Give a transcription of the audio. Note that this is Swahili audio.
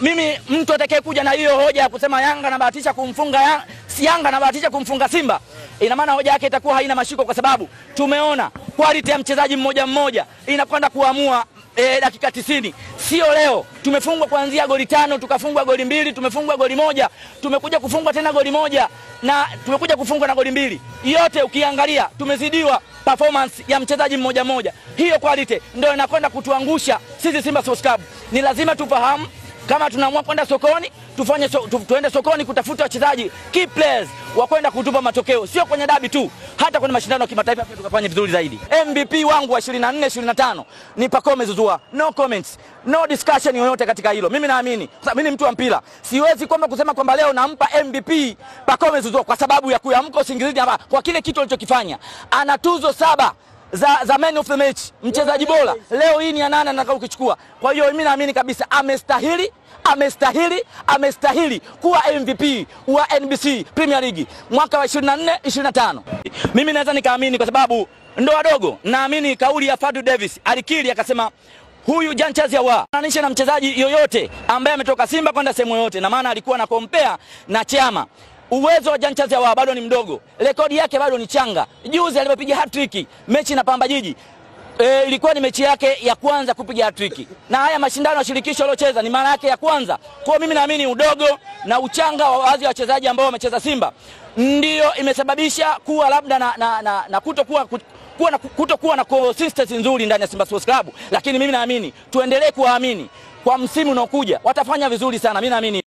Mimi mtu atakayekuja na hiyo hoja ya kusema Yanga anabahatisha kumfunga Yanga anabahatisha kumfunga Simba, ina maana hoja yake itakuwa haina mashiko, kwa sababu tumeona quality ya mchezaji mmoja mmoja inakwenda kuamua dakika 90. Sio leo tumefungwa kuanzia goli 5, tukafungwa goli 2, tumefungwa goli 1, tumekuja kufungwa tena goli 1 na tumekuja kufungwa na goli 2. Yote ukiangalia tumezidiwa performance ya mchezaji mmoja mmoja. Hiyo quality ndio inakwenda kutuangusha sisi Simba Sports Club. Ni lazima tufahamu kama tunaamua kwenda sokoni, tuende sokoni kutafuta wachezaji key players wa kwenda kutupa matokeo, sio kwenye dabi tu, hata kwenye mashindano ya kimataifa pia tukafanya vizuri zaidi. MVP wangu wa 24 25 ni Pacome Zouzoua. No comments, no discussion yoyote katika hilo. Mimi naamini, kwa sababu mimi ni mtu wa mpira, siwezi kwamba kusema kwamba leo nampa MVP Pacome Zouzoua kwa sababu ya kuamka usingizini hapa kwa kile kitu alichokifanya. Ana tuzo 7 za man of the match, mchezaji bora. Leo hii ni ya 8 nataka ukichukua. Kwa hiyo mimi naamini kabisa amestahili kuwa MVP wa NBC Premier League mwaka wa 24 25. Mimi naweza nikaamini kwa sababu ndo wadogo. Naamini kauli ya Fadlu Davis alikiri akasema huyu Jean Charles Ahoua ananisha na mchezaji yoyote ambaye ametoka Simba kwenda sehemu yoyote, na maana alikuwa na compare na Chama. Uwezo wa Jean Charles Ahoua bado ni mdogo, rekodi yake bado ni changa. Juzi alipopiga hat-trick mechi na Pamba Jiji, ilikuwa ni mechi yake ya kwanza kupiga hat-trick, na haya mashindano ya shirikisho aliocheza ni mara yake ya kwanza. Kwa mimi naamini udogo na uchanga wa baadhi ya wachezaji ambao wamecheza Simba ndio imesababisha kuwa labda na kutokuwa na consistency nzuri ndani ya Simba Sports Club, lakini mimi naamini tuendelee kuwaamini kwa msimu unaokuja watafanya vizuri sana. Mimi naamini